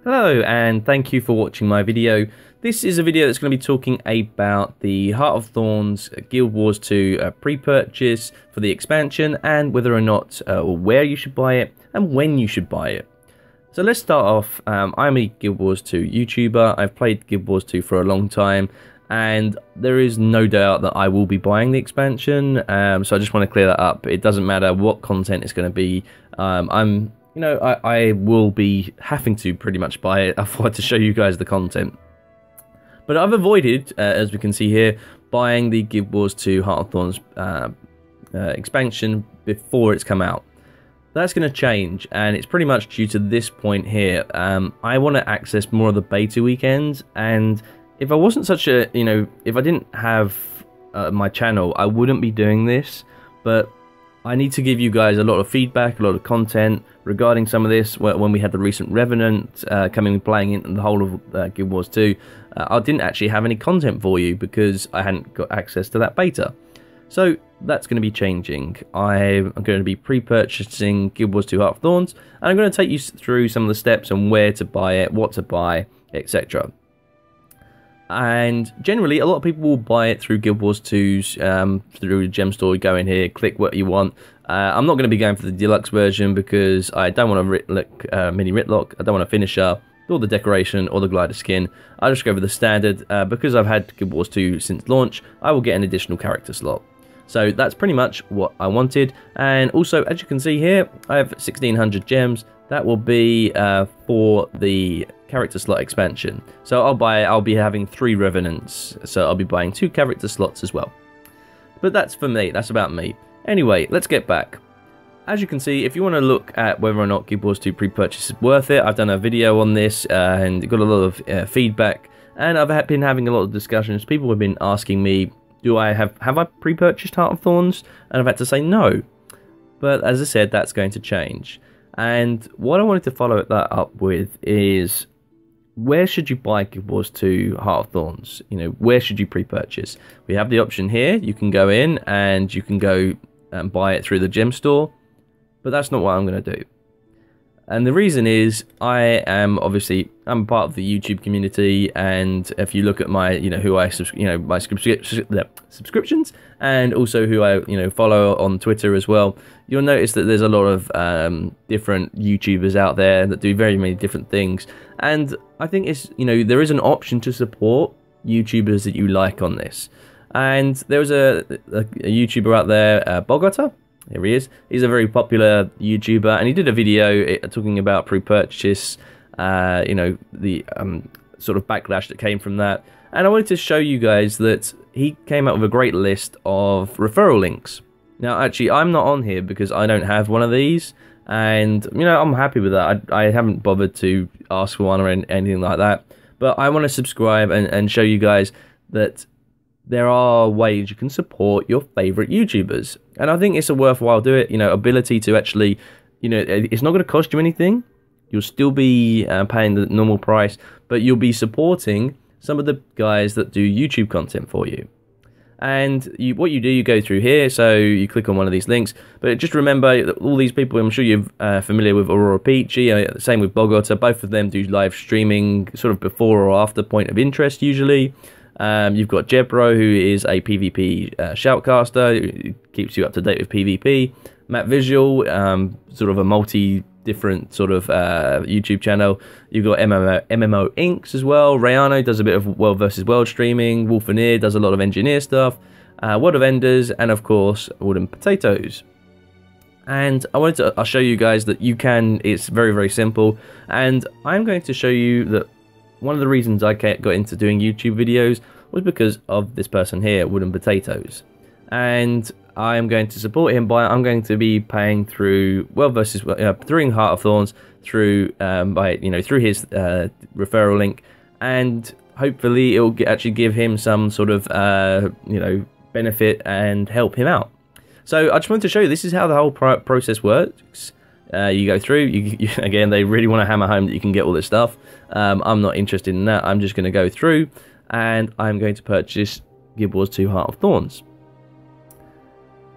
Hello and thank you for watching my video. This is a video that's going to be talking about the Heart of Thorns Guild Wars 2 pre-purchase for the expansion and whether or not or where you should buy it and when you should buy it. So let's start off. I'm a Guild Wars 2 YouTuber. I've played Guild Wars 2 for a long time and there is no doubt that I will be buying the expansion. So I just want to clear that up. It doesn't matter what content it's going to be. I will be having to pretty much buy it. I thought to show you guys the content. But I've avoided, as we can see here, buying the Guild Wars 2 Heart of Thorns expansion before it's come out. That's going to change, and it's pretty much due to this point here. I want to access more of the beta weekends, and if I wasn't such a, if I didn't have my channel, I wouldn't be doing this, but I need to give you guys a lot of feedback, a lot of content regarding some of this. When we had the recent Revenant coming and playing in the whole of Guild Wars 2, I didn't actually have any content for you because I hadn't got access to that beta. So that's going to be changing. I'm going to be pre-purchasing Guild Wars 2 Heart of Thorns, and I'm going to take you through some of the steps on where to buy it, what to buy, etc. And generally, a lot of people will buy it through Guild Wars 2's, through the gem store. You go in here, click what you want. I'm not going to be going for the deluxe version because I don't want a mini Ritlock. I don't want a finisher, or the decoration, or the glider skin. I'll just go for the standard. Because I've had Guild Wars 2 since launch, I will get an additional character slot. So that's pretty much what I wanted. And also, as you can see here, I have 1600 gems. That will be for the character slot expansion. So I'll be having 3 Revenants. So I'll be buying 2 character slots as well. But that's for me. That's about me. Anyway, let's get back. As you can see, if you want to look at whether or not Guild Wars 2 pre-purchase is worth it, I've done a video on this and got a lot of feedback. And I've been having a lot of discussions. People have been asking me, have I pre-purchased Heart of Thorns? And I've had to say no. But as I said, that's going to change. And what I wanted to follow that up with is, where should you buy Guild Wars 2 Heart of Thorns? Where should you pre-purchase? We have the option here. You can go in and you can go and buy it through the gem store. But that's not what I'm going to do. And the reason is, I'm part of the YouTube community, and if you look at my, my subscriptions, and also who I, follow on Twitter as well, you'll notice that there's a lot of different YouTubers out there that do very many different things, and I think it's, there is an option to support YouTubers that you like on this. And there was a YouTuber out there, Bogota. Here he is. He's a very popular YouTuber, and he did a video talking about pre-purchase, the sort of backlash that came from that. And I wanted to show you guys that he came up with a great list of referral links. Now, actually, I'm not on here because I don't have one of these, and I'm happy with that. I haven't bothered to ask for one or anything like that, but I want to subscribe and show you guys that there are ways you can support your favorite YouTubers, and I think it's a worthwhile do it. Ability to actually, it's not going to cost you anything. You'll still be paying the normal price, but you'll be supporting some of the guys that do YouTube content for you. And what you do, you go through here, so you click on one of these links. But just remember that all these people, I'm sure you're familiar with Aurora Peachy, same with Bogota. Both of them do live streaming, sort of before or after point of interest usually. You've got Jebro, who is a PvP shoutcaster, who keeps you up to date with PvP. Matt Visual, sort of a different sort of YouTube channel. You've got MMO Inks as well. Rayano does a bit of world versus world streaming. Wolfeneer does a lot of engineer stuff. World of Enders, and of course Wooden Potatoes. And I'll show you guys that you can. It's very, very simple, and I'm going to show you that one of the reasons I got into doing YouTube videos was because of this person here, Wooden Potatoes. And I am going to support him I'm going to be paying through through Heart of Thorns, through through his referral link, and hopefully it will actually give him some sort of benefit and help him out. So I just wanted to show you, this is how the whole process works. You go through, again, they really want to hammer home that you can get all this stuff. I'm not interested in that. I'm just going to go through, and I'm going to purchase Guild Wars 2 Heart of Thorns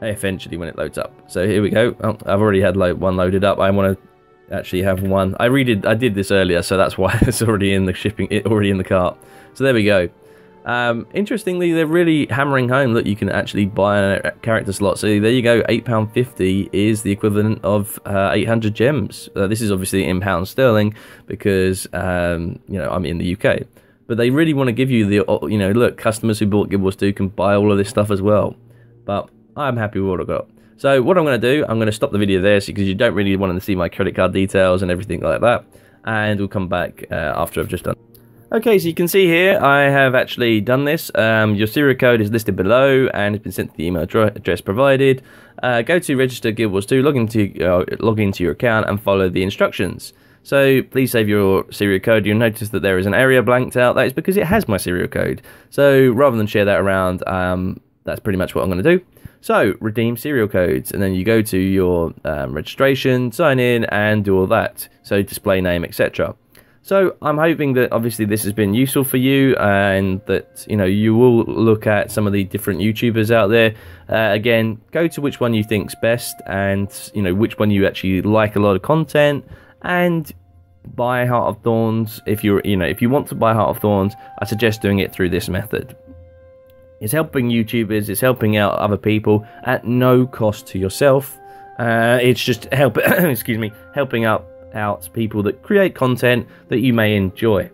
eventually when it loads up. So here we go. Oh, I've already had one loaded up. I want to actually have one. I did this earlier, so that's why it's already in the shipping, already in the cart. So there we go. Interestingly, they're really hammering home that you can actually buy a character slot. So there you go, £8.50 is the equivalent of 800 gems. This is obviously in pounds sterling because you know, I'm in the UK. But they really want to give you the, you know, look, customers who bought Guild Wars 2 can buy all of this stuff as well. But I'm happy with what I've got. So what I'm going to do, I'm going to stop the video there because you don't really want to see my credit card details and everything like that. And we'll come back after I've just done. Okay, so you can see here, I have actually done this. Your serial code is listed below and it's been sent to the email address provided. Go to register Guild Wars 2, log into your account and follow the instructions. So please save your serial code. You'll notice that there is an area blanked out. That is because it has my serial code. So rather than share that around, that's pretty much what I'm going to do. So redeem serial codes, and then you go to your registration, sign in, and do all that. So display name, etc. So I'm hoping that obviously this has been useful for you, and that you will look at some of the different YouTubers out there. Again, go to which one you think's best, and which one you actually like a lot of content, and buy Heart of Thorns. If you want to buy Heart of Thorns, I suggest doing it through this method. It's helping YouTubers, it's helping out other people at no cost to yourself. It's just helping out people that create content that you may enjoy.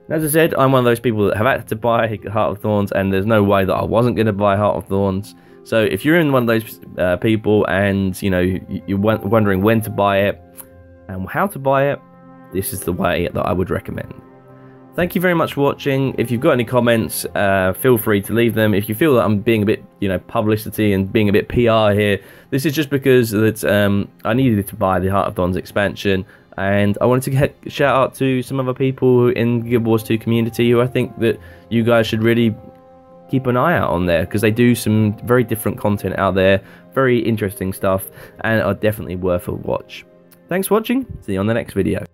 As I said, I'm one of those people that have had to buy Heart of Thorns, and there's no way that I wasn't going to buy Heart of Thorns. So if you're in one of those people and you're wondering when to buy it and how to buy it, this is the way that I would recommend. Thank you very much for watching. If you've got any comments, feel free to leave them. If you feel that I'm being a bit, publicity and being a bit PR here, this is just because that I needed to buy the Heart of Thorns expansion, and I wanted to get a shout out to some other people in the Guild Wars 2 community who I think that you guys should really keep an eye out on there, because they do some very different content out there, very interesting stuff, and are definitely worth a watch. Thanks for watching. See you on the next video.